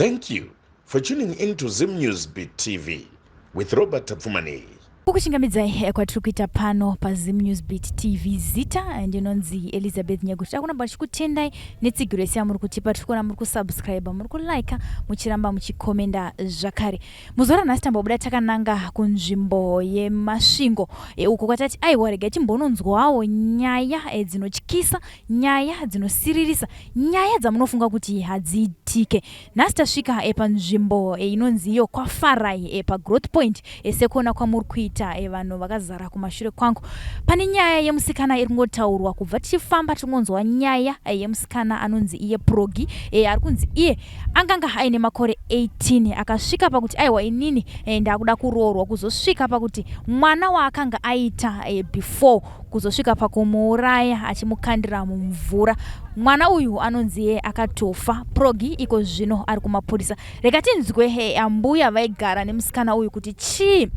Thank you for tuning in to Zim News Beat TV with Robert Tapfumani. Ukuchingamidza kwatiri kuita pano pa Zim News Beat TV zita ndinonzi Elizabeth Nyaguti takunamba chikutendai netsigiresi yamuri kutipa tikona muri kusubscribe muri kulike muchiramba muchikomenda zvakare muzora nhasi tambobuda takananga kunzvimbo yemasvingo uko kwatati aiwa rega timbononzwawo nyaya dzinotyisa nyaya dzinosiririsa nyaya dzamunofunga kuti hadziitike nhasi tasvika panzvimbo inonzi iyo kwaFarai paGrowth Point sekona kwamuri kuita vanhu vakazara kumashure kwangu pane nyaya yemusikana iri kungotaurwa kubva tichifamba tingonzwa nyaya yemusikana anonzi iye Progi ari kunzi iye anganga aine makore 18 akasvika pakuti aiwa inini ndakuda kuroorwa kuzosvika pakuti mwana waakanga aita before kuzosvika pakumuuraya achimukandira mumvura mwana uyu anonzi iye akatofa Progi iko zvino ari kumapurisa rega tinzwe ambuya vaigara nemusikana uyu kuti chii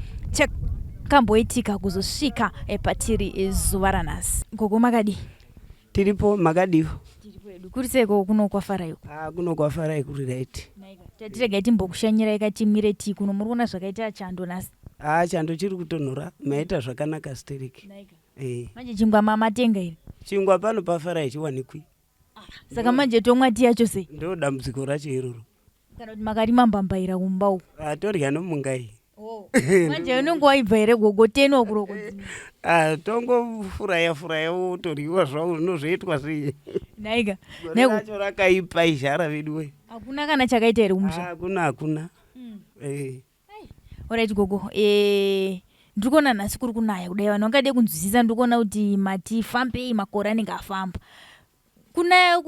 kamboitika kuzosvika patiri zuva ranhasi gogo makadi tiripo makadiwo kuri seko kuno kwaFarai kuno kwaFarai kuri right tatirega timbokushanyirai katimire ti kuno muri kuona zvakaita chando nhasi chando chiri kutonhora maita zvakanaka stereki manje chingwa matenga iri chingwa pano paFarai chiwanikwi saka manje tomwa ti yacho sei ndo dambudziko racho iroro kana kuti makarima mbambaira kumba uko torya nomungai manje unenge waibva here gogo tenwa kuroko tongofuraya wotoryiwa zvavo unozvoitwa sei naika racho rakaipa izhara vedu we hakuna kana chakaita here kumusha hakuna alright gogo ndiri kuona nhasi kuri kunaya kudai vanhu vangade kunzwisisa ndiri kuona kuti matifambei makore anenge afamba kunaya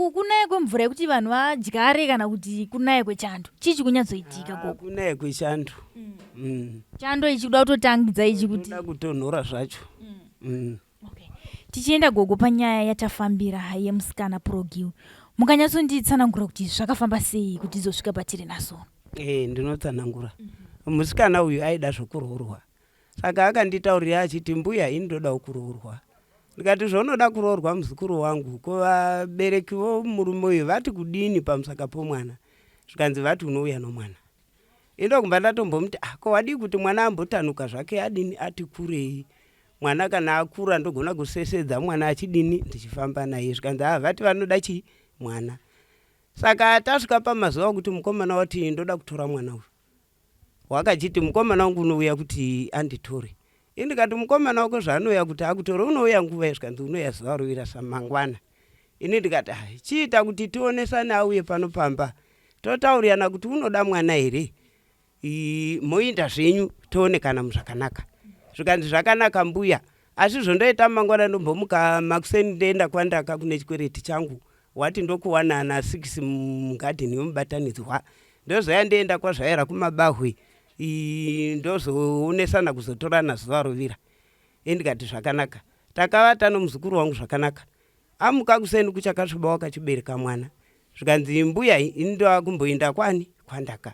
kwemvura yekuti vanhu vadyare kana kuti kunaya kwechando chichi kunyatsoitika gogo kunaya kwechando chando ichi kuda kutotangidza ichi kuti kuda kutonhora zvacho okay. Tichienda gogo panyaya yatafambira yemusikana Progi mukanyatsonditsanangura kuti zvakafamba sei kuti izosvika patiri naso ndinotsanangura musikana uyu aida zvokuroorwa saka akanditaurira achiti mbuya ini ndoda kuroorwa ndikati zvonoda kuroorwa muzukuru wangu kuvaberekiwo murume uyu vati kudini pamusaka pomwana zvikanzi vati unouya nomwana indokumba ndatombomuti ko wadi kuti mwana ambotanuka zvake adini ati kurei mwana kana akura ndogona kusesedza mwana achidini ndichifamba naye zvikanzi vati vanoda chi mwana saka tasvika pamazuva kuti mukomana wati ndoda kutora mwana uyu wakachiti mukomana wangu unouya kuti anditore indikati mukomana wako zvaanouya kuti akutore unouya nguva zvikanzi unouya zuva rovira samangwana ini ndikati chiita kuti tionesane auye pano pamba totaurirana kuti unoda mwana here moinda zvenyu toonekana muzvakanaka zvikanzi zvakanaka mbuya asi zvondoita mangwana ndombomuka makuseni ndoenda kwandaka kune chikwereti changu wati ndokuwana ana 6 mugadheni yomubatanidzwa ndozoya ndoenda kwazvaira kumabahwe ndozoonesana kuzotorana zuva rovira indikati zvakanaka takavata nomuzukuru wangu zvakanaka amuka kuseni kuchakasviba wakachibereka mwana zvikanzi mbuya indoa kumboenda kwani kwandaka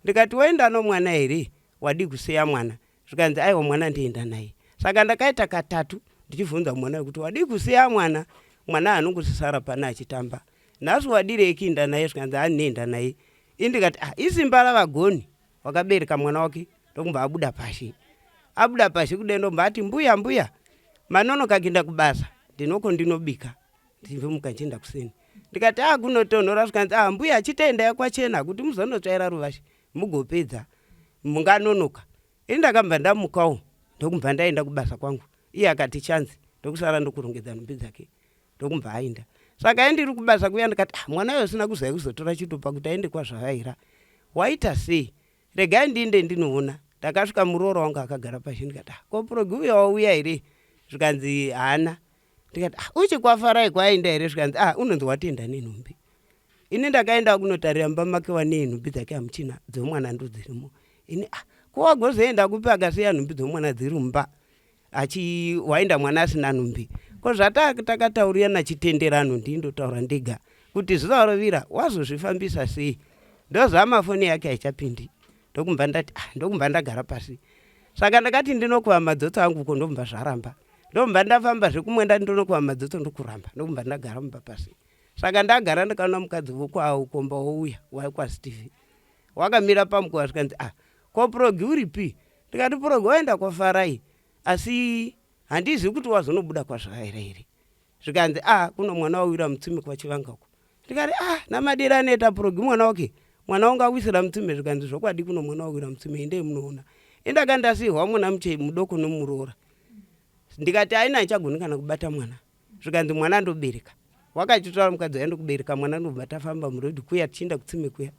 ndikati waenda nomwana here wadi kuseya mwana zvikanzi aiwa mwana ndienda naye saka ndakaita katatu ndichibvunza mwana kuti wadi kuseya mwana anongosisara pana achitamba nhasi wadirei kuenda naye zvikanzi nenda naye indikati isimba ravagoni wakabereka mwana wake ndokumba abuda pashi kudai ndombati mbuya manonoka kuenda kubasa ndinoko ndinobika ndimve mukachienda kuseni ndikati kunotonhora zvikanzi mbuya chitoendai kwachena kuti muzonotsvaira ruvazhe mugopedza munganonoka indakabva ndamukawo ndokumva ndaenda kubasa kwangu iye akati chanzi ndokusara ndokurongedza nhumbi dzake ndokumva aenda saka ndiri kubasa kuya ndikati mwana uyo asina kuzai kuzotora chitupa kuti aende kwazvavaira waita sei regai ndinde ndinoona ndakasvika muroora wangu akagara pashi ndikati ko Progi uya wauya here zvikanzi hana ndikati uchi kwaFarai kwaenda here zvikanzi unonzi watienda nenhumbi ini ndakaenda kunotarira mumba make wane nhumbi dzake hamuchina dzomwana ndodzirimo ini kowagozoenda kupi akasiya nhumbi dzomwana dziri mumba waenda mwana asina nhumbi ko zvatakataurirana chitenderano ndindotaura ndega kuti zuva rovira wazozvifambisa sei ndozama foni yake haichapindi ndokumba ndagara pasi saka ndakati ndinokuva madzotso angu ko ndomba zvaramba ndomba ndafamba zvekumwe ndinokuva madzotso ndokuramba ndokumba ndagara mumba pasi saka ndagara ndikaona mukadzi wokwawo komba wouya waikwaSteve wakamira pamukova zvikanzi kopurogi uripi? Ndikati purogi waenda kwaFarai, asi handizivi kuti wazonobuda kwazvakaira here. Zvikanzi kuno mwana wawira mutsime kwachivanga uko. Ndikati namadiro anoita purogi mwana wake, mwana wangu awisira mutsime. Zvikanzi zvokwadi kuno mwana wawira mutsime, endei munoona. Indakandasihwa mwana mudoko nomuroora. Ndikati haina achagoni kana kubata mwana. Zvikanzi mwana ndobereka. Wakachitaura mukadzi waenda kubereka mwana ndobva famba murodhi kuya tichienda kutsime kuya.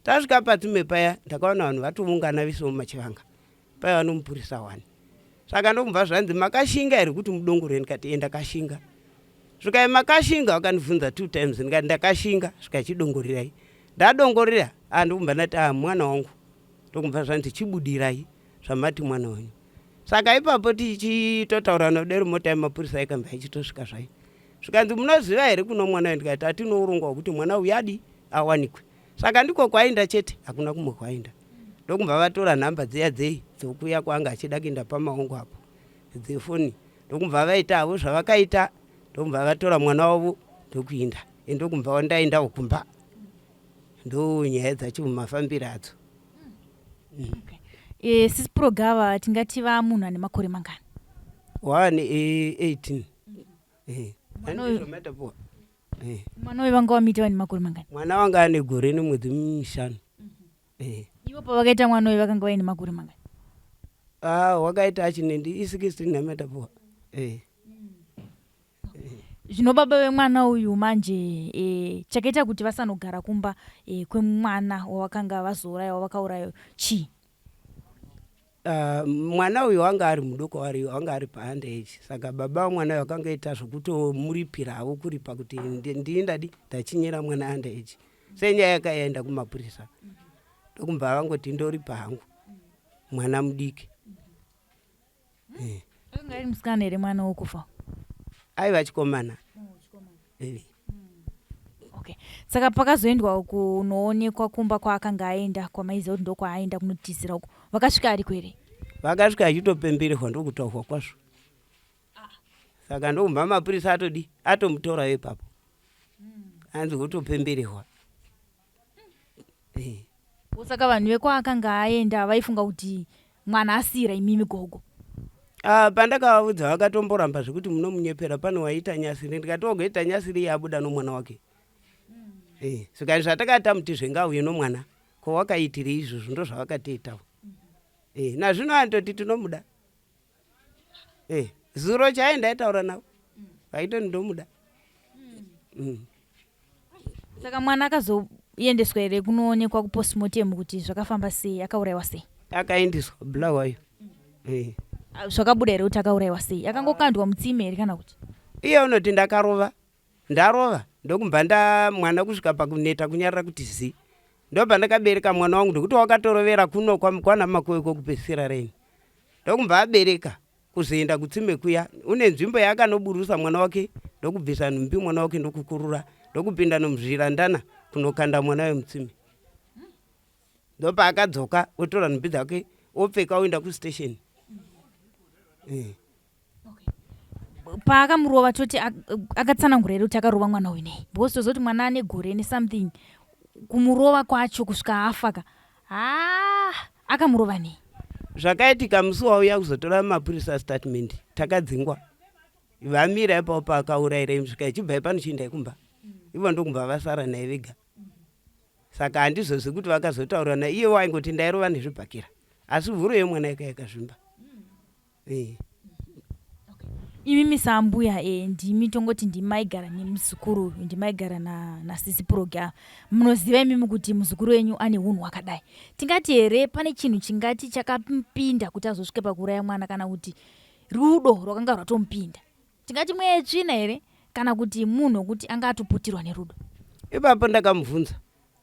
Tasvika patsime paya ndakaona vanhu vatoungana vese mumachivanga. Paya vanomupurisa 1. Saka ndokubva zvanzi makashinga here kuti mudongore? Ndikati ndakashinga. Zvikai makashinga? Wakandibvunza 2 times. Ndikati ndakashinga. Zvikachidongorirai. Ndadongorera ndokubva ndati mwana wangu. Ndokubva zvanzi chibudirirai zvamati mwana wenyu. Saka ipapo tichitotaura nodero mota yemapurisa ikamba ichitosvika zvayo. Zvikanzi munoziva here kuno mwana wenyu? Ndikati atinourongwa hwekuti mwana uyu adi awanikwe. Saka ndiko kwaenda chete, hakuna kumwe kwaenda. Ndokubva vatora nhamba dziya dzokuya kwanga achida kuenda pamaongo apo dzefoni. Ndokubva vaita havo zvavakaita. Ndokubva vatora mwana wavo ndokuinda. Ndokubva wandaendawo kumba. Ndo nyaya dzachimumafambiro adzo. Sisi Purogava tingati munhu ane makore mangani? 18. Mwana uyu vanga wamita vane makore mangani? Mwana wanga ane gore nemwedzi 5. Ivo pavakaita mwana uyu vakanga vaine makore mangani? Wakaita achinendi 16 nametapuwa. Zvino baba vemwana uyu manje chakaita kuti vasanogara kumba kwemwana wavakanga vazouraya wavakaurayo chii? Mwana uyu wanga ari mudoko wanga ari paunderage. Saka baba wamwana uyu wakanga ita zvokutomuripirawo kuripa kuti ndindadi ndachinyera mwana underage. Senyaya yakaenda kumapurisa. Ndokumva vangoti ndoripa hangu mwana mudiki. Akanga ari musikana here mwana wokufa? Aiva chikomana. Okay. Saka pakazoendwa kunoonekwa kumba kwaakanga aenda kwamaiziva kuti ndokwaaenda kunotizira uko, vakasvika ariko here? Vakasvika achitopembererwa ndokutaurwa kwazvo. Saka ndokumva mapurisa atomutora ipapo. Anzi kutopembererwa. Saka vanhu vekwaakanga aenda vaifunga kuti mwana asira imimi gogo? Pandakavaudza vakatomboramba zvekuti munomunyepera, pane waita nyasiri. Ndikati ogoita nyasiri yabuda nomwana wake. Saka zvatakata muti zvengauye nomwana kwawakaitiri izvozvo ndo zvavakatoitawo. Nazvino andoti tinomuda. Zuro chaenda itaura navo vaitoni ndomuda. Saka mwana akazoendeswa here kunoonekwa kupostmortem kuti zvakafamba sei, akaurayiwa sei? Akaendeswa Bulawayo. Zvakabuda here kuti akaurayiwa sei? Akangokandwa mutsime here kana kuti? Iye unoti ndarova ndokumbva mwana kusvika pakuneta kunyarara kuti zi. Ndobva ndakabereka mwana wangu ndokuti wakatorovera kuno kwana makowe kokupedzisira reni. Ndokumbva abereka kuzoenda kutsime kuya. Une nzvimbo yaakanoburusa mwana wake ndokubvisa nhumbi mwana wake ndokukurura ndokupinda nomuzvirandana kunokanda mwana wemutsime. Ndopa akadzoka otora nhumbi dzake opfeka oenda kustation. Paakamurova toti akatsanangura here kuti akarova mwana uyu nei? Because tozoti mwana ane gore nesomething, kumurova kwacho kusvika afaka, akamurova nei? Zvakaitika musi wauya kuzotora mapurisa statement takadzingwa. Vamira ipapo paakaurayira imsvika ichibva ipano chiendai kumba. Ivo ndokumva vasara naye vega. Saka handizozivi kuti vakazotaura naye. Iye waingoti ndairova nezvibhakira. Asi vhuro yemwana yakazvimba. Imimi sambuya ndimi tongoti ndimaigara nemuzukuru, ndimaigara nasisi Purogava. Munoziva imimi kuti muzukuru wenyu ane unhu wakadai. Tingati here pane chinhu chingati chakapinda kuti azosvike pakuuraya mwana, kana kuti rudo rwakanga rwatomupinda? Tingati mwetsvina here kana kuti munhu kuti anga atoputirwa nerudo? Ipapo ndakamubvunza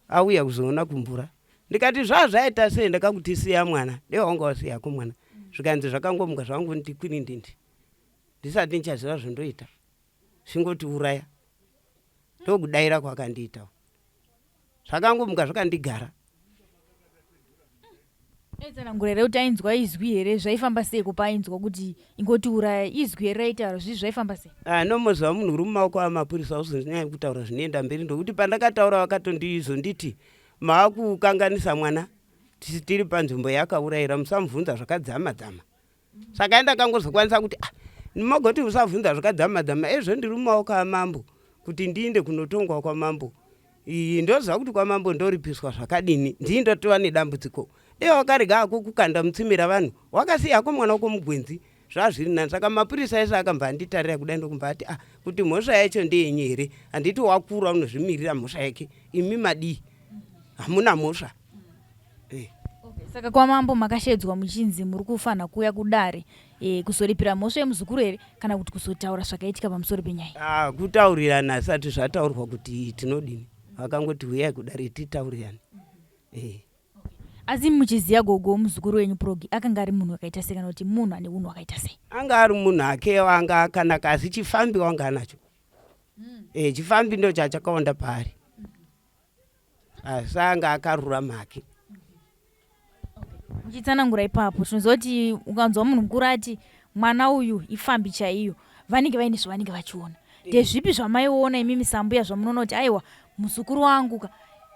auya kuzoona kumvura. Ndikati zvazvaita sei ndakakutisiya mwana? Ndewanga wasiyako mwana. Zvikanzi zvakangomuka zvangu ndikwini ndindi. Ndisati ndichaziva zvondoita. Zvingoti uraya. Ndokudaira kwakandiitawo. Zvakangomuka zvakandigara. Tsanangura here kuti ainzwa izwi here, zvaifamba sei kupainzwa kuti ingoti uraya? Izwi here raitaura zvizi zvaifamba sei? Nomuziva munhu uri mumaoko amapurisa uzonyanya kutaura zvinoenda mberi, ndokuti pandakataura vakatondizonditi maakukanganisa mwana tiri panzvimbo yakaurayira musamubvunza zvakadzama-dzama. Saka enda kangozokwanisa kuti nimagoti usabvunza zvakadzama-dzama ezvo ndiri mumaoko amambo kuti ndiinde kunotongwa kwamambo. Ndoziva kuti kwamambo ndoripiswa zvakadini ndindotova nedambudziko. Dei wakarega hako kukanda mutsimira vanhu wakasiya hako mwana wako mugwenzi zvazviri nani. Saka mapurisa ese akabva anditarira kudai ndokumva ati kuti mhosva yacho ndeyenyu here, handiti wakura unozvimirira mhosva yake, imi madii hamuna mhosva. Saka kwamambo makashedzwa muchinzi muri kufanira kuuya kudare kuzoripira mhosva yemuzukuru here kana kuti kuzotaura zvakaitika pamusoro penyaya? Kutaurirana asati zvataurwa kuti tinodini, vakangoti uyai kudare titaurirane. Asi muchiziya gogo muzukuru wenyu Progi akanga ari munhu akaita sei kana kuti munhu ane unhu akaita sei? Anga ari munhu ake wanga akanaka asi chifambi wanga anacho. Chifambi ndo chachakaonda paari. Asi anga akarurama hake. Muchitsanangura ipapo tinozoti ukanzwa munhu mukuru ati mwana uyu ifambi chaiyo vanenge vaine zvavanenge vachiona. Ndezvipi zvamaiona imi misambuya zvamunoona kuti aiwa muzukuru wangu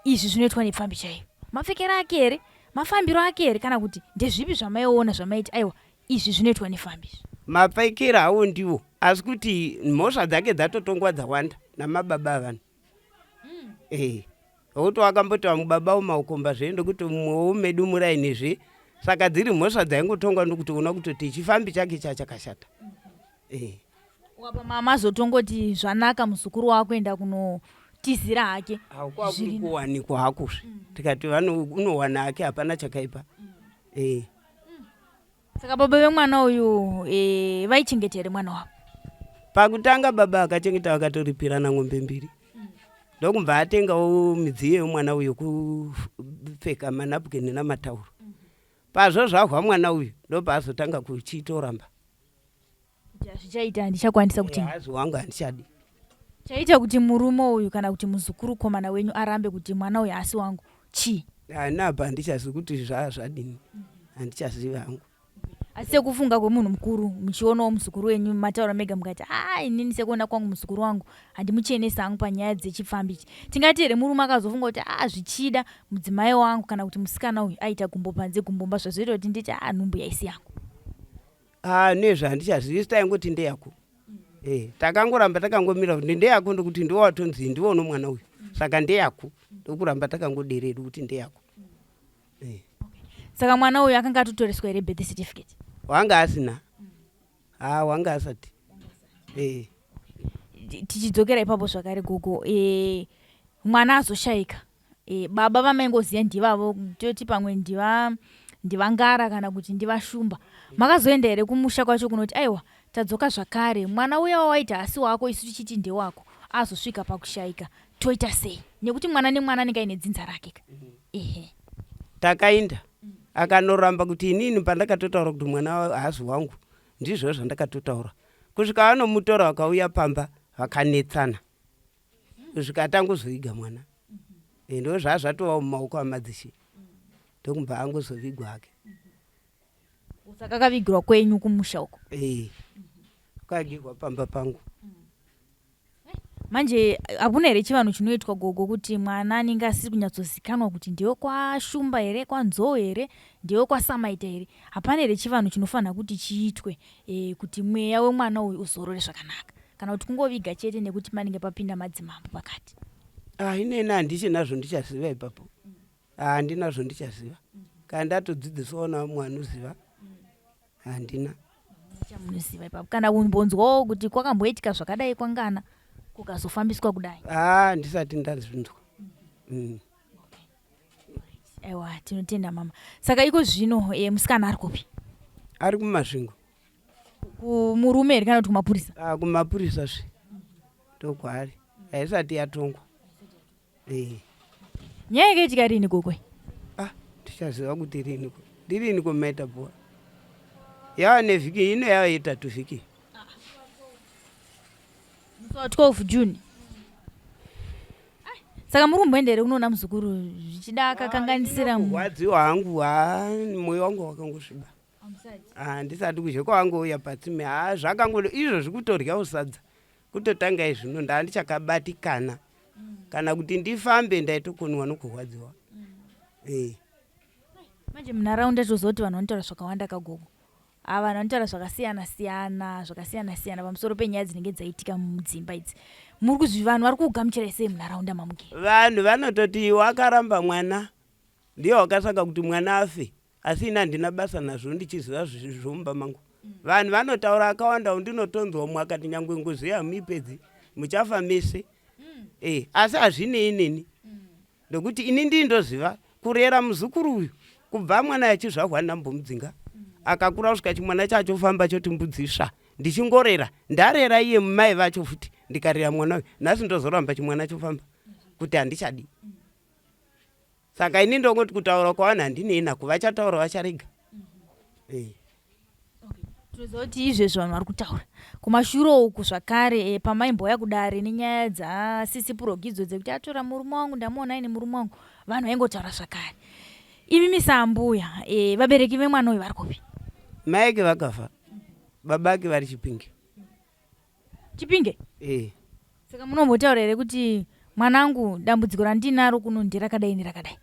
izvi zvinoitwa nefambi chaiyo? Mapfekero ake here, mafambiro ake here, kana kuti ndezvipi zvamaiona zvamaiti aiwa izvi zvinoitwa nefambi? Mapfekero awo ndiwo, asi kuti mhosva dzake dzatotongwa dzawanda namababa avanhu. Okuti wakamboti mubaba umaukomba zvendo kuti mumwewo medu murainezve. Saka dziri mhosva dzaingotongwa ndokuti una kutoti chifambi chake chachakashata. Wapa mama zotongoti zvanaka muzukuru wako enda kunotizira hake. Haukuri kuwanikwa hakuzve. Tikati unowana hake hapana chakaipa. Saka baba vemwana uyu vaichengetera here mwana wavo? Pakutanga baba akachengeta akatoripirana ng'ombe 2. Ndokumva atengawo midziyo yomwana uyu kupfeka manapukeni namatauro. Pazvo zvahwa mwana uyu ndopaazotanga kuchitoramba. Zvichaita handichakwanisa kuti hazi wangu handichadi. Chaita kuti murume uyu kana kuti muzukuru komana wenyu arambe kuti mwana uyu asi wangu chii? Napa handichazivi kuti zvadini. Handichazivi hangu. Asi sekufunga kwemunhu mukuru muchionawo muzukuru wenyu mataura mega mukati inini sekuona kwangu muzukuru wangu handimuchenesa hangu panyaya dzechifambi ichi. Tingati here murume akazofunga kuti zvichida mudzimai wangu kana kuti musikana uyu aita gumbo panze gumbomba zvazoita kuti nditi nhumbu yaisi yangu. Nezvo handichazivi taingoti ndeyako. Takangoramba takangomira kuti ndeyako ndokuti ndiwo watonzi ndiwo mwana uyu. Saka ndeyako ndokuramba takangoderedu kuti ndeyako. Saka mwana uyu akanga atotoreswa here birth certificate? Wanga asina. Wanga asati. Tichidzokera ipapo zvakare gogo, mwana azoshayika, baba vamaingoziva ndivavo toti pamwe ndivangara kana kuti ndivashumba. Makazoenda here kumusha kwacho kunoti aiwa tadzoka zvakare mwana uya wawaita asi wako isu tichiti ndewako azosvika pakushayika toita sei? Nekuti mwana nemwana anenge aine dzinza rake. Takaenda akanoramba kuti inini pandakatotaura kuti mwana haasi wangu ndizvo zvandakatotaura. Kusvika vanomutora vakauya pamba vakanetsana. Kusvika atangozoviga mwana. Ndo zvazvatova mumaoko amadzishe. Ndokumva angozovigwa hake. Saka akavigirwa kwenyu kumusha uko? Akagirwa pamba pangu. Manje hakuna here chivanhu chinoitwa gogo kuti mwana anenge asiri kunyatsozikanwa kuti ndiwe kwashumba here, kwanzou here, ndiwe kwasamaita here? Hapana here chivanhu chinofanira kuti chiitwe kuti mweya wemwana uyu uzorore zvakanaka, kana kuti kungoviga chete nekuti panenge papinda madzimambo pakati? Inini handichinazvo ndichaziva ipapo. Handinazvo ndichaziva. Kana ndatodzidzisawo namwe anoziva. Handina. Ndichamunoziva ipapo. Kana kumbonzwawo kuti kwakamboitika zvakadai kwangana kukazofambiswa kudai? Ndisati ndazvinzwa. Aiwa tinotenda mama. Saka iko zvino musikana ari kupi? Ari kumasvingo. Kumurume here kana kuti kumapurisa? Kumapurisa zve. Ndokwaari. Haisati yatongwa. Nyaya yakaitika rini gogo? Tichaziva kuti rini. Ndirini kumaita bhuwa. Yava nevhiki ino yava 3 vhiki. So 12 June. Saka muri kumboenda here unoona muzukuru zvichida akakanganisira kurwadziwa hangu mwoyo wangu wakangosviba. Handisati kuzhe kwawangouya patsime zvakangodo izvo zvikutoryawo sadza kutotanga izvino ndandichakabatikana kana kuti ndifambe ndaitokonwa nokurwadziwa. Manje munharaunda tozoti vanhu vanotaura zvakawanda kagogo. Vanhu vanotaura zvakasiyana-siyana pamusoro penyaya dzinenge dzaitika mudzimba idzi. Muri kuzvivanhu vari kugamuchira sei munharaunda mamuke? Vanhu vanototi wakaramba mwana ndiye wakasaka kuti mwana afe, asi ina ndina basa nazvo ndichiziva zvomba mangu. Vanhu vanotaura akawanda ndinotonzwa umwe akati nyangwe ngoziya mipedzi muchafa mese. Asi hazvinei inini. Ndokuti ini ndindoziva kurera muzukuru uyu kubva mwana achizvarwa ndambomudzinga. Akakura kusvika chimwana chacho famba choti mbudzisva. Ndichingorera ndarera iye mai vacho futi ndikarera mwana uyu. Nhasi ndozoramba chimwana chofamba kuti handichadi. Saka ini ndongoti kutaura kwavanhu handinei kuva chataura vacharega. Tozoti izvezvo vanhu vari kutaura kumashure uku zvakare pamaimbouya kudare nenyaya dzasisi purogidzo dzekuti atora murume wangu ndamuona aine murume wangu, vanhu vaingotaura zvakare. Imi misambuya vabereki vemwana uyu vari kupi? Mai ake vakafa, baba ake vari Chipinge. Chipinge? Saka munombotaura here kuti mwanangu dambudziko randinaro kuno ndirakadai nerakadai?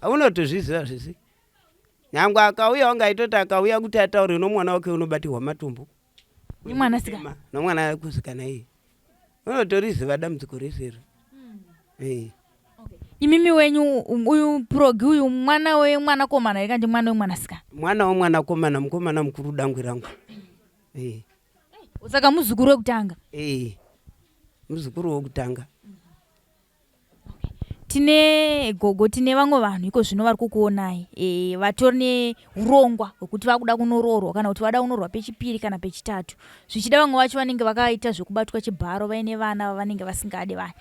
Unotozviziva zvese. Nyangwe akauya wangaitoti akauya kuti ataure nomwana wake unobatirwa matumbu. Nemwanasikana? Nomwana akusikana iye. Unotoriziva dambudziko resero. Imimi wenyu uyu purogi uyu mwana wemwanakomana here kandi mwana wemwanasikana? Mwana wemwanakomana, mukomana mukuru dangwe rangu. Saka muzukuru wekutanga? Muzukuru wekutanga. Tine gogo, tine vamwe vanhu iko zvino vari kukuonai vatori neurongwa hwekuti vakuda kunoroorwa kana kuti vada kunoroorwa pechipiri kana pechitatu. Zvichida vamwe vacho vanenge vakaita zvekubatwa chibharo vaine vana vavanenge vasingade vaya.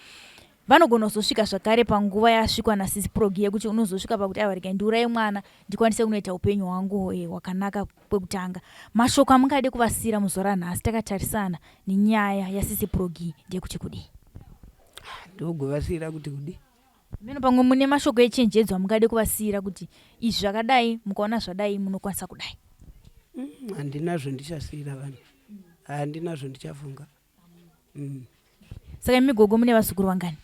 Vanogona kuzosvika zvakare panguva yasvikwa nasisi purogi yekuti unozosvika pakuti rega ndiuraye mwana ndikwanise kunoita upenyu hwangu hwakanaka kwekutanga. Mashoko amungade kuvasira muzora nhasi takatarisana nenyaya yasisi purogi ndekuti kudii? Ndogovasira kuti kudii? Meno pamwe mune mashoko echenjedzo amungade kuvasira kuti izvi zvakadai mukaona zvadai munokwanisa kudai? Handinazvo ndichasira vanhu. Handinazvo ndichafunga. Saka migogo mune vazukuru vangani?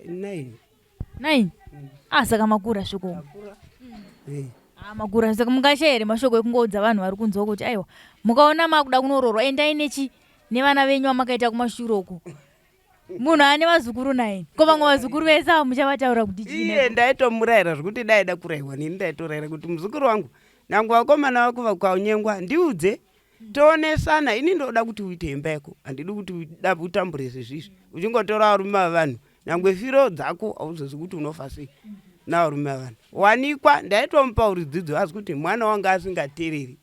9. Saka makura sviko. Makura. Saka mungasha here mashoko ekungoudza vanhu vari kunzwa kuti aiwa mukaona makuda kunoroorwa endai nevana venyu vamakaita kumashure uku. Munhu ane vazukuru 9. Ko vamwe vazukuru vese ava muchavataura kuti chii? Iye ndaitomurayira zvokuti daida kurayirwa nini ndaitorayira kuti muzukuru wangu nyange vakomana vako vakaunyengwa ndiudze toonesana. Ini ndoda kuti uite imba yako, handidi kuti utambure zvezvizvi uchingotora varume vavanhu. Nyange firo dzako hauzozi kuti unofa sei navarume vavanhu. Wanikwa ndaitomupa rudzidzo asi kuti mwana wanga asingateereri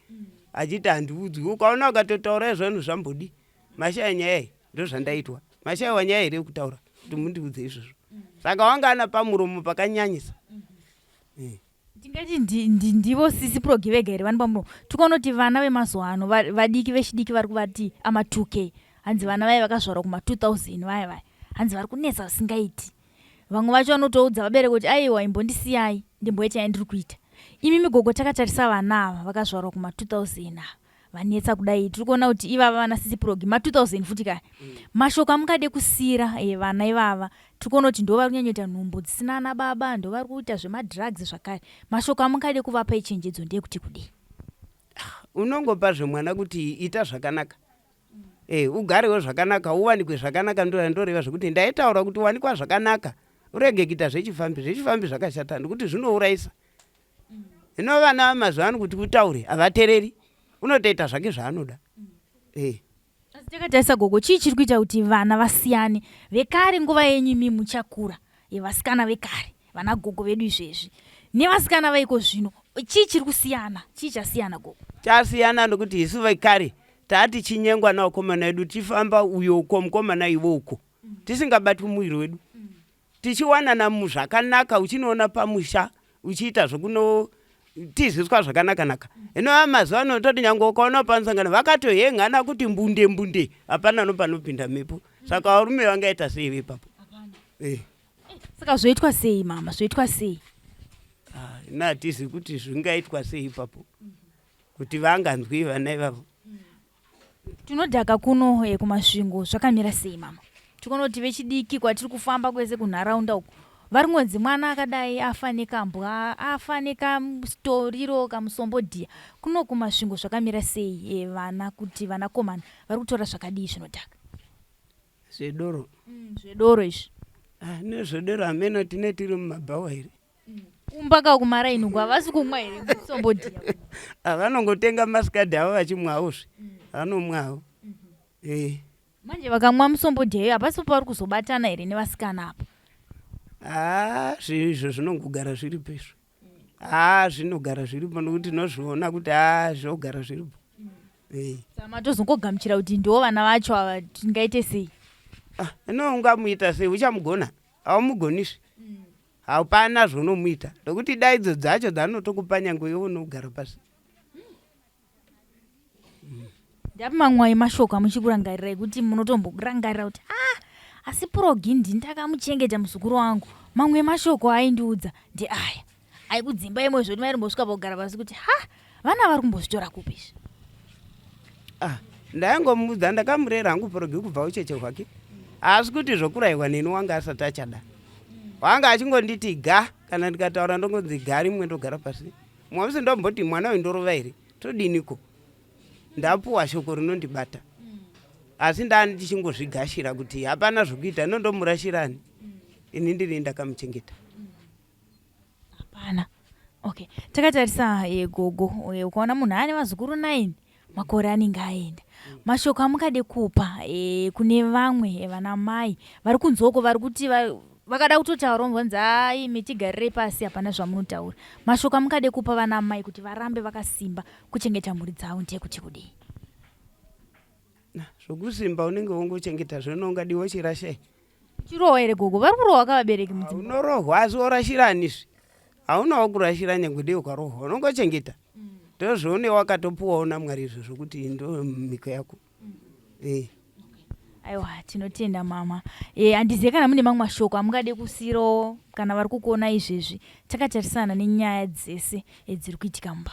achiti handiudzwi. Ukaona ukatotaura izvonhu zvambodi mashaya nyaya ndozvandaitwa. Mashaya wanyaya here kutaura kuti mundiudze izvozvo. Saka wanga ana pamuromo pakanyanyisa. Tingati ndivo sisi purogi vega here vani pamuromo. Tikaona kuti vana vemazuva ano vadiki vechidiki vari kuvati ama 2K. Hanzi vana vaya vakazvarwa kuma 2000 vaya hanzi vari kunetsa vasingaiti. Vamwe vacho vanotoudza vabereki kuti aiwa imbondisiyai ndimboita yandiri kuita. Imi migogo takatarisa vana ava vakazvarwa kuma 2000 vanetsa kudai. Tiri kuona kuti ivava vana sisi purogi ma 2000 futi kaya. Mashoko amungade kusira vana ivava. Tiri kuona kuti ndo vari kunyanyoita nhumbu dzisina ana baba, ndo vari kuita zvemadrugs zvakare. Mashoko amungade kuvapa echenjedzo ndeyekuti kudii? Unongopa zvemwana kuti ita zvakanaka. Ugarewo zvakanaka, uwanikwe zvakanaka. Ndoreva zvokuti ndaitaura kuti wanikwa zvakanaka urege kuita zvechifambi zvakashata ndokuti zvinourayisa. Hino vana vamazuva ano kuti utaure havateereri, unotoita zvake zvaanoda. Asi takatarisa gogo, chii chiri kuita kuti vana vasiyane? Vekare nguva yenyu imi muchakura, vasikana vekare vana gogo vedu izvezvi nevasikana vaiko zvino, chii chiri kusiyana? Chii chasiyana gogo? Chasiyana ndokuti isu vekare taati chinyengwa navakomana vedu tifamba uyo uko mukomana ivo uko tisingabatwi muviri wedu, tichiwanana muzvakanaka, uchinoona pamusha uchiita zvokunotiziswa zvakanaka-naka. Hino vamazuva ano toti nyange ukaona panosangana vakatohengana kuti mbunde hapana nopanopinda mhepo. Saka varume vangaita sei ipapo? Saka zvoitwa sei mama, zvoitwa sei? Hatizi kuti zvingaitwa sei ipapo kuti vanganzwi vana ivavo. Tinodhaka kuno kumasvingo zvakamira sei mama? Tikuona kuti vechidiki kwatiri kufamba kwese kunharaunda uku varingonzi mwana akadai afa nekambwa afa nekamutoriro kamusombodhiya kuno kumasvingo zvakamira sei vana kuti vanakomana vari kutora zvakadii zvinodhaka zvedoro zvedoro izvi nezvedoro ameno tine tiri mumabhawa here umbaka kumaraini kwavasi kumwa here musombodhiya vanongotenga masikadhi avo vachimwavozve vanomwawo manje vakamwa musombodhiya iyo hapasi pavari kuzobatana here nevasikana apo izvo zvinongogara zviripo izvo zvinogara zviripo nokuti nozviona kuti zvogara zviripo matozongogamuchira kuti ndo vana vacho ava tingaite sei ungamuita sei uchamugona haumugonizve hapana zvonomuita nokuti daidzo dzacho dzanotokupa nyange iwo unogara pasi ndapi mamwe emashoko amuchikurangarira ekuti munotomborangarira kuti asi Purogindi ndakamuchengeta muzukuru wangu mamwe emashoko aindiudza aya aikudzimba imwe zvoti mairimbosvika pogara pasi kuti vana vari kumbozvitora kupi izvi ndaingomuudza ndakamurera hangu Purogi kubva ucheche hwake asi kuti zvokuraiwa neni wanga asati achada wanga achingonditi ga kana ndikataura ndongonzi ga rimwe ndogara pasi mwavisi ndomboti mwana wendorova here todiniko ndapuwa shoko rinondibata asi ndani tichingozvigashira kuti hapana zvokuita nondomurashirani ini ndiri ndakamuchengeta hapana okay takatarisa gogo ukaona munhu ane mazukuru 9 makore anenge aenda mashoko amukade kupa kune vamwe vana mai vari kunzoko vari kuti vakada kutotaura mubvunzi imi tigarire pasi hapana zvamunotaura mashoko amukade kupa vana mai kuti varambe vakasimba kuchengeta mhuri dzavo ndekuti kudii zvokusimba unenge wongochengeta zvinongadiwa chirashai chirohwa here gogo vari kurohwa kavabereki mudzimba unorohwa asi orashiranizve haunawo kurashira nyange dei ukarohwa unongochengeta ndozvoone wakatopuwawo namwari izvo zvokuti ndo mhiko yako aiwa tinotenda mama handizive kana mune mamwe mashoko amungade kusiyirawo kana vari kukuona izvezvi takatarisana nenyaya dzese dziri kuitika mumba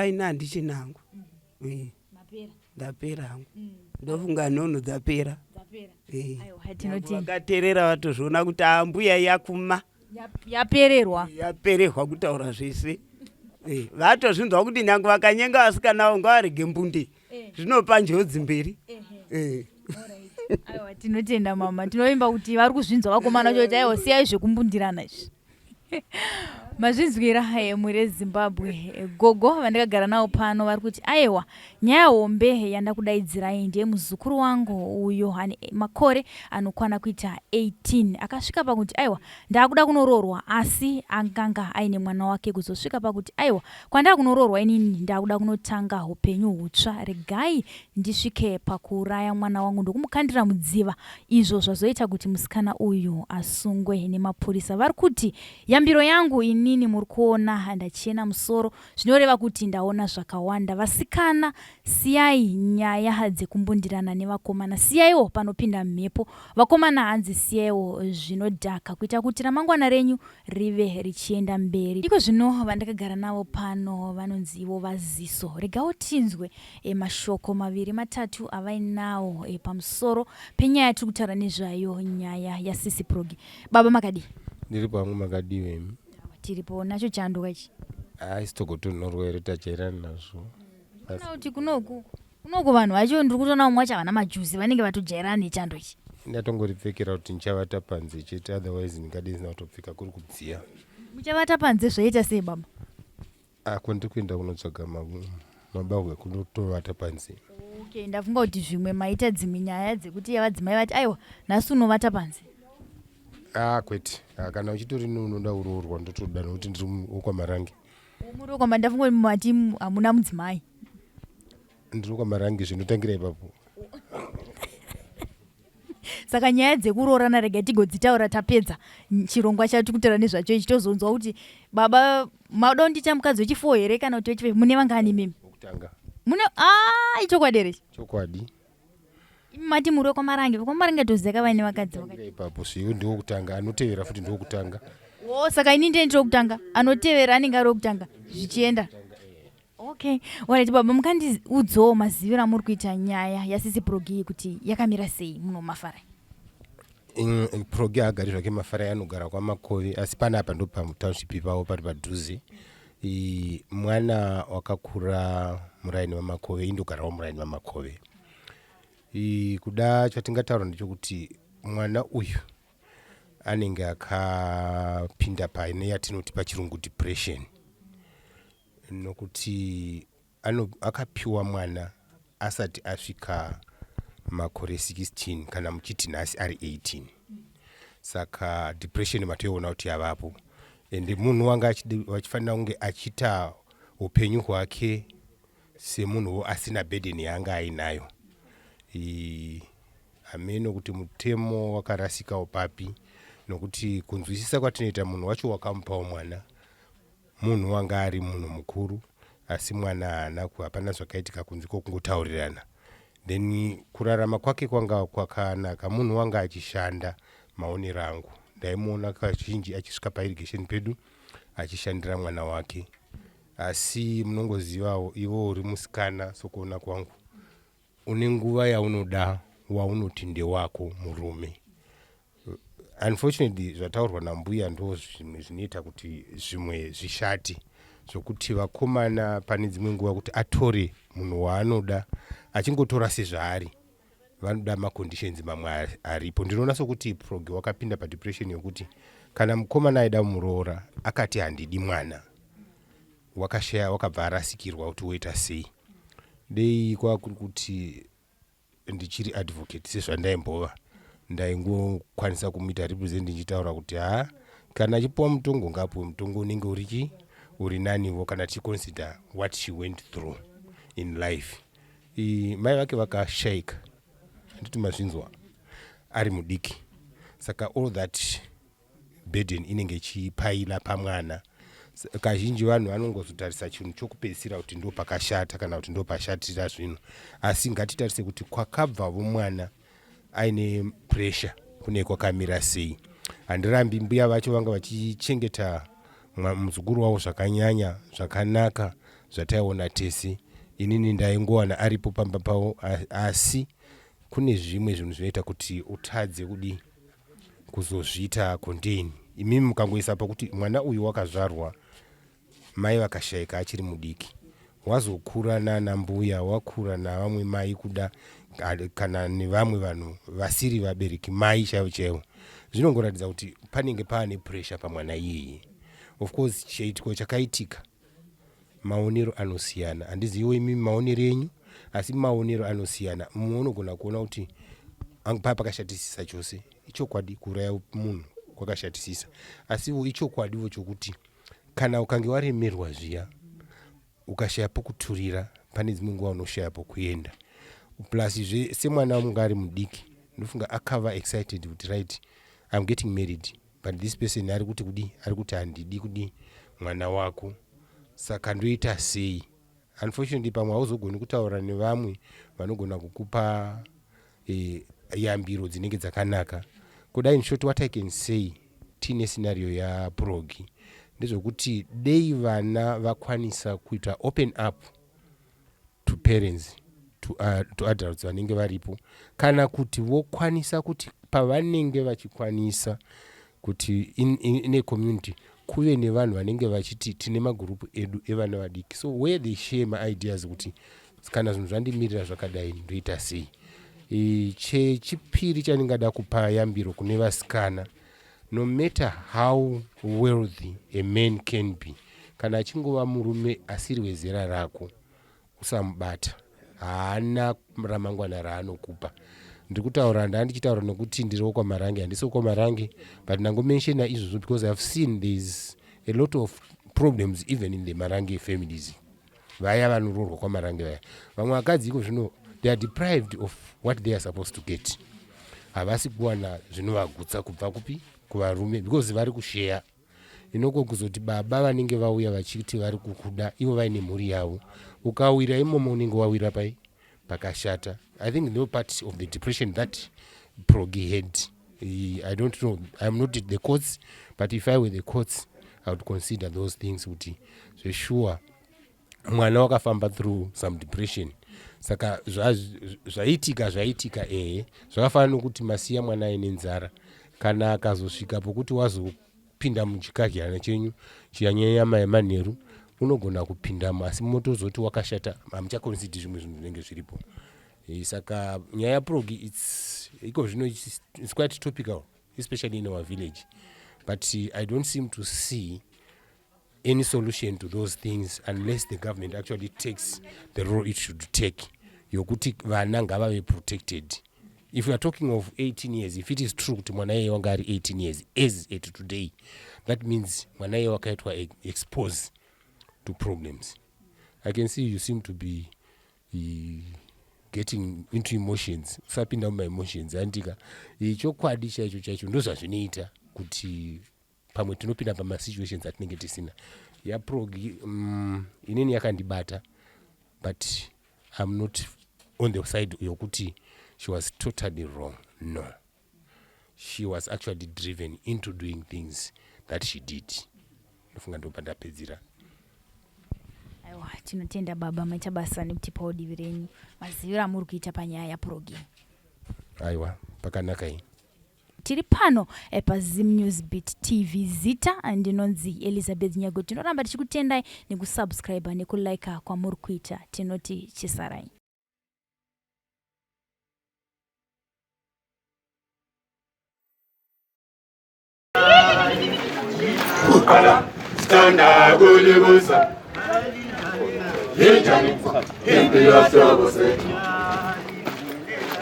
ina handichina hangu ndapera hangu ndofunga nhono dzapera vakateerera vatozviona kuti mbuya yakuma yapererwa kutaura zvese vatozvinzwa kuti nyange vakanyenga vasikana vo ngavarege mbunde zvinopa njodzi mberi aiwa tinotenda mama tinovimba kuti vari kuzvinzwa vakomana vacho kuti aiwa siyai zvekumbundirana izvi mazvinzwira mhuri yeZimbabwe gogo vandakagara navo pano vari kuti aiwa nyaya hombe yandakudaidzirai ndiye muzukuru wangu uyo ane makore anokwana kuita 18 akasvika pakuti aiwa ndakuda kunoroorwa asi anganga aine mwana wake kuzosvika pakuti aiwa kwandava kunoroorwa inini ndakuda kunotanga upenyu hutsva regai ndisvike pakuuraya mwana wangu ndokumukandira mudziva izvo zvazoita kuti musikana uyu asungwe nemapurisa vari kuti yambiro yangu inini muri kuona ndachena musoro zvinoreva kuti ndaona zvakawanda vasikana siyai nyaya dzekumbundirana nevakomana siyaiwo panopinda mhepo vakomana hanzi siyaiwo zvinodhaka kuita kuti ramangwana renyu rive richienda mberi iko zvino vandakagara navo pano vanonzi ivo vaziso regawo tinzwe mashoko maviri matatu avainawo pamusoro penyaya yatiri kutaura nezvayo nyaya yaSisi Purogi baba makadi ndiri pangu makadiwe tiripo nacho chando ichi isitogotonorwere tachairani nazvo kuti kunoku vanhu vacho ndiri kutoona umwe wacho havana majuzi vanenge vatojairana nechando ichi ndatongoripfekera kuti nchavata panze chete otherwise ndingade zina kutopfeka kuri kudziya muchavata panze zvaita sei baba kwandiri kuenda kunotsvaga mabahwe ekutovata panze okay ndafunga kuti zvimwe maita dzimwe nyaya dzekuti vadzimai vati aiwa nhasi unovata panze kwete kana uchitori unoda kuroorwa ndotoda nokuti ndiri wokwamarange muri wokwama ndafunga kuti mati hamuna mudzimai ndiri wokwamarange zvinotangira ipapo saka nyaya dzekuroorana rega tigodzitaura tapedza chirongwa chati kutaura nezvacho ichi tozonzwa kuti baba mauda kundita mukadzi wechi4 here kana kuti wechi5 mune vangani mimi wokutanga mune ichokwadi here chokwadi mati muri wekwamarange toziva vaine vakadzi ipapo zviyo ndiwokutanga anotevera futi ndiwokutanga saka ini ndiye ndiri wokutanga anotevera anenge ari wokutanga zvichienda okay alright baba mukandiudzawo maziviro amuri kuita nyaya yaSisi Purogi kuti yakamira sei muno mafara Progi agari zvake Mafara anogara kwaMakove, asi panapa ndo patownship pavo pari padhuze. Mwana wakakura muraini waMakove, indogarawo muraini waMakove. Kuda chatingataura ndechekuti mwana uyu anenge akapinda pane yatinoti pachirungu depression, nokuti akapiwa mwana asati asvika makore 16 kana muchiti nhasi ari 18. Saka depression matoiona kuti yavapo, ende munhu wanga achifanira kunge achita upenyu hwake semunhuwo asina burden yanga ainayo. Hameno kuti mutemo wakarasikawo papi, nokuti kunzwisisa kwatinoita munhu wacho wakamupawo mwana, munhu wanga ari munhu mukuru, asi mwana haana, hapana zvakaitika kunze kwokungotaurirana. Then kurarama kwake kwanga kwakanaka, munhu wanga achishanda maonero angu. Ndaimuona kazhinji achisvika pairrigation pedu achishandira mwana wake. Asi munongozivawo ivo uri musikana sokuona kwangu, une nguva yaunoda waunoti ndewako murume. Unfortunately zvataurwa nambuya ndo zvimwe zvinoita kuti zvimwe zvishati, zvokuti vakomana pane dzimwe nguva kuti atore munhu waanoda achingotora sezvaari, vanoda maconditions mamwe aripo. Ndinoona sokuti Progi wakapinda padepression yokuti kana mukomana aida muroora akati handidi mwana, wakashaya, wakabva arasikirwa kuti woita sei. Dei kwakuri kuti ndichiri advocate sezvandaimbova, ndaingokwanisa kumuita represent ndichitaura kuti kana achipuwa mutongo ngapuwe mutongo unenge uri naniwo, kana tichiconsider what she went through in life. Mai vake vakashayika, handiti mazvinzwa, ari mudiki. Saka all that burden inenge ichipaila pamwana. Kazhinji vanhu vanongozotarisa chinhu chokupedzisira kuti ndo pakashata kana kuti ndo pashatira zvinhu, asi ngatitarise kuti kwakabvavo mwana aine pressure kune kwakamira sei. Handirambi mbuya vacho vanga vachichengeta muzukuru wavo zvakanyanya zvakanaka zvataiona tese. Inini ndaingowana aripo pamba pavo, asi kune zvimwe zvinhu zvinoita kuti utadze kudi kuzozviita contain. Imimi mukangoisa pakuti mwana uyu wakazvarwa mai vakashayika achiri mudiki, wazokura nana mbuya, wakura navamwe mai kuda, kana nevamwe vanhu vasiri vabereki mai chaivo chaivo, zvinongoratidza kuti panenge paane pressure pamwana iyeye. Of course chiitiko chakaitika, maonero anosiyana. Handizivo imimi maonero enyu, asi maonero anosiyana. Mumwe unogona kuona kuti pakashatisisa chose, ichokwadi kuuraya munhu kwakashatisisa, asi ichokwadiwo chokuti kana ukange waremerwa zviya ukashaya pokuturira, pane dzimwe nguva unoshaya pokuenda. Plus semwana wamunga ari mudiki, ndofunga akava excited kuti right, I'm getting married, but this person ari kuti kudi, ari kuti handidi kudi mwana wako, saka ndoita sei. Unfortunately pamwe hauzogoni kutaura nevamwe vanogona kukupa yambiro dzinenge dzakanaka. Kudai in short, what I can say tine scenario ya Progi ndezvokuti dei vana vakwanisa kuita open up to parents, to adults vanenge varipo, kana kuti vokwanisa kuti pavanenge vachikwanisa kuti in a community kuve nevanhu vanenge vachiti tine magurupu edu evana vadiki, so where they share my ideas kuti kana zvinhu zvandimirira zvakadai ndoita sei. Chechipiri chaningada kupa yambiro kune vasikana, no matter how wealthy a man can be, kana achingova murume asiri wezera rako, usamubata, haana ramangwana raanokupa. Ndikutaura ndichitaura nokuti ndiri wokwamarange, handisi wokwamarange, but nangomenshena izvozvo because I've seen there's a lot of problems even in the Marange families. Vaya vanoroorwa kwamarange vaya, vamwe vakadzi iko zvino they are deprived of what they are supposed to get. Havasi kuwana zvinovagutsa kubva kupi kuvarume because vari kushare. Inoko kuzoti baba vanenge vauya vachiti vari kukuda, ivo vaine mhuri yavo, ukawira imomo unenge wawira pai pakashata. I think no part of the depression that Progi had. I don't know, I'm not at the courts, but if I were the courts, I would consider those things. Uti so sure mwana wakafamba through some depression, saka zvaitika zvakafanira kuti masiya mwana aine nzara, kana akazosvika pokuti wazopinda muchikadyana chenyu chiyanyanyama yemanheru unogona kupindamo, asi motozoti wakashata hamuchakonzidi zvimwe zvinhu zvinenge zviripo. Saka nyaya progi iko zvino it's quite topical, especially in our village, but I don't seem to see any solution to those things unless the government actually takes the role it should take yokuti vana ngavave protected. If we are talking of 18 years, if it is true kuti mwana yeye wanga ari 18 years as at today, that means mwana yeye wakaitwa expose to problems. I can see you seem to be getting into emotions, usapinda muma emotions. Andika chokwadi chaicho ndozvazvinoita kuti pamwe tinopinda pama situations atinenge tisina. Yaprogi inini yakandibata, but I'm not on the side yokuti she was totally wrong. No, she was actually driven into doing things that she did. Ndofunga ndopanda pedzira. Aiwa, tinotenda baba maita basa nekutipa udivi renyu. Maziviro amuri kuita panyaya yaprogi. Aiwa, pakanaka iyi. Tiri pano paZim News Beat TV Zita, ndinonzi Elizabeth Nyago. Tinoramba tichikutendai nekusubscribe nekulike kwamuri kuita. Tinoti chisarai. Ukala standa kulibusa Hinjani impilo sobose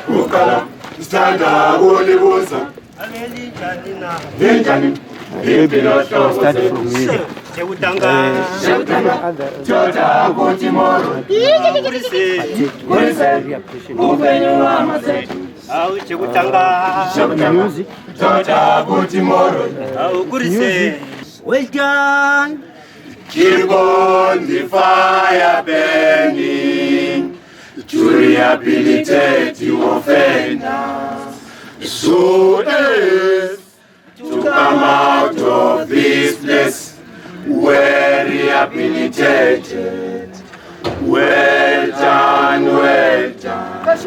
Ukala standa kulibusa Hinjani impilo sobose Chekutanga Chota kutimoro Kurise Upenyu wa masetu Chekutanga Music Chota kutimoro Kurise Well done. Keep on the fire burning to rehabilitate your offenders, so as to come out of this place well rehabilitated. Well done, well done.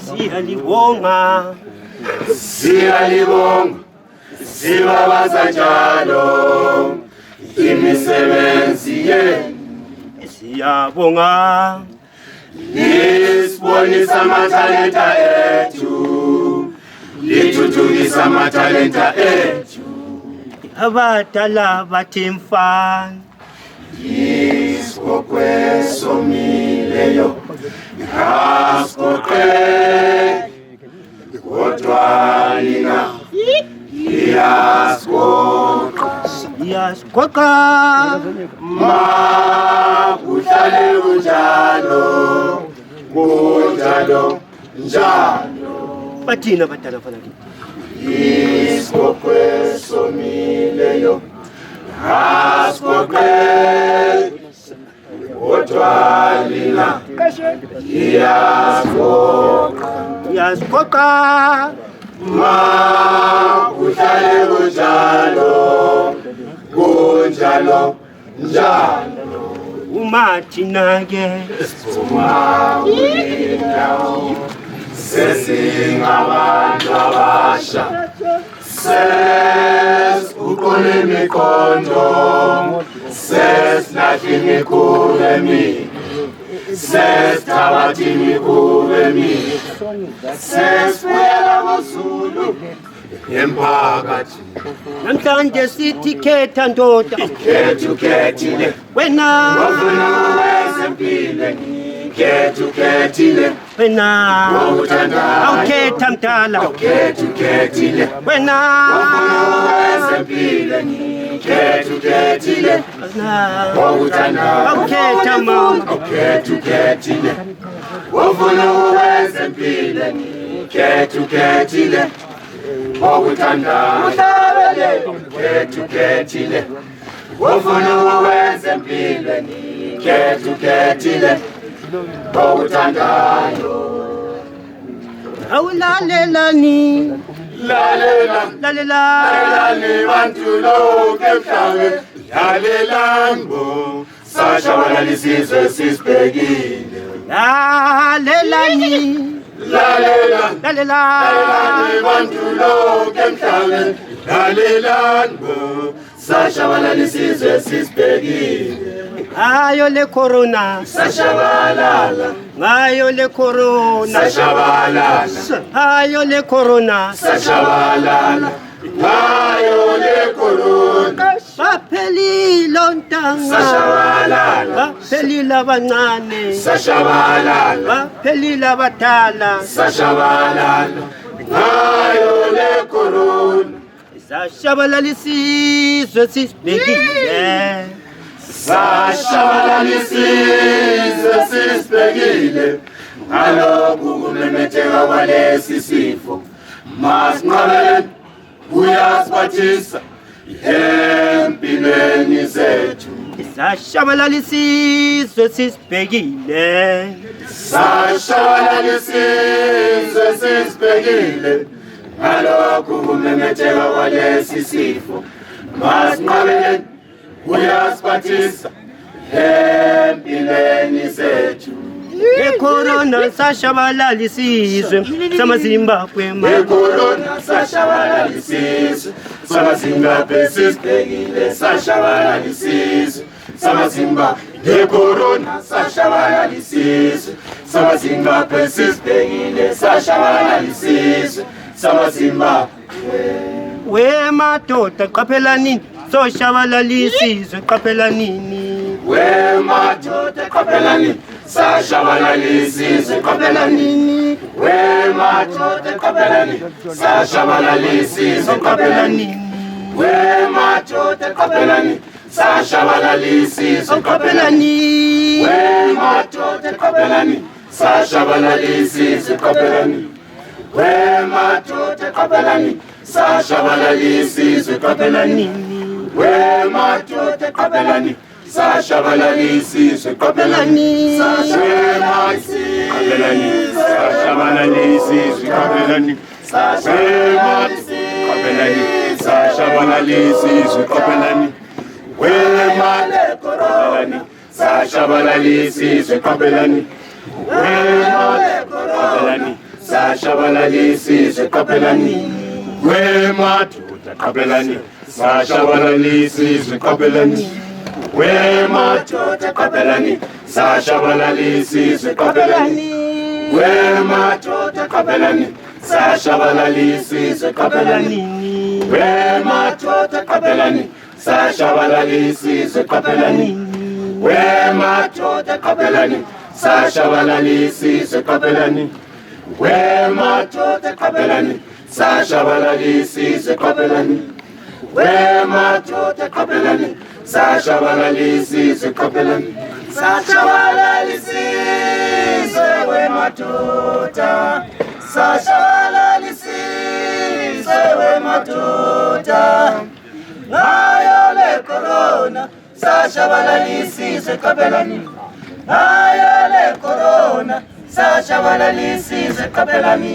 Siyalibonga, siyalibonga. Sibabaza njalo imisebenzi yenu siyabonga nisibonisa amatalenta ethu lithuthukisa amatalenta ethu abadala bathi mfana isikokwesomileyo ngasikokwe kodwa lina Yaskoka ma kuhlale unjalo kunjalo njalo bathina badala fana isikokwe somileyo asikokwe otwalina yaskoka ma kuhlale kunjalo kunjalo njalo umathina-ke umawindawo sesingabantu abasha sesiguqula imiqondo sesilahla imikhuba emibi sesithabatha imikhuba emibi sesibuyela kuZulu emphakathi namhlanje sithi khetha ndoda khethile wena wafuna wezempilo khethile wena awukhetha mdala khethile wena wafuna wezempilo khethile awukhetha mama khethile wafuna wezempilo khethile Okutanda khethile wofuna wezempilo khethile okuthandayo awulalelani lalelani bantu lonke emhlabeni lalelani bo sashabalalisizwe sisibhekile lalelani lalelani lalelani bantu lonke emhlabeni lalelani bo sashabalalisizwe sisibhekile ngayo le corona sashabalala ngayo le corona sashabalala ngayo le corona sashabalala ngayo le corona baphelile ontanga sashabalala baphelile abancane sashabalala baphelile abadala sashabalala ngayo le corona sashabalalisizwe sisibhekile sashabalalisizwe sisibhekile ngalokhu kumemetheka kwalesi sifo masinqabeleni uyasiphathisa empilweni zethu sashabalalisizwe sisibhekile sashabalalisizwe sisibhekile ngalokhu kumemetheka kwalesi sifo masinqabeleni uyasiphathisa empilweni zethu ecorona sashabalalisizwe samazimbabwe ecorona sashabalalisizwe samazimbabwe sisibhekile sashabalalisizwe samazimbabwe ecorona sashabalalisizwe samazimbabwe sisibhekile sashabalalisizwe samazimbabwe wemadoda qaphelanini soshabalalisizwe qaphelanini wemadoda qaphelani sashabalalisizwe qaphelani wemadoda qaphelani sashabalalisizwe qaphelani wemadoda qaphelani sashabalalisizwe qaphelani wemadoda qaphelani sashabalalisizwe qaphelani wemadoda qaphelani sashabalalisizwe qaphelani wemadoda qaphelani sashabalalisizwe qaphelani sashabalalisizwe qaphelani sashabalalisizwe qaphelani wemadoda sashabalalisizwe qaphelani wemadoda sashabalalisizwe qaphelani wemadoda qaphelani sashabalalisizwe qaphelani wemadoda qaphelani sashabalalisizwe qaphelani wemadoda qaphelani sashabalalisizwe qaphelani wemadoda qaphelani sashabalalisizwe qaphelani wemadoda qaphelani sashabalalisizwe qaphelani wemadoda qaphelani sashabalalisizwe qaphelani wemadoda qaphelani sashabalalisizwe qaphelani sashabalalisizwe wemadoda sashabalalisizwe wemadoda ngayo le corona sashabalalisizwe qaphelani ngayo le corona sashabalalisizwe qaphelani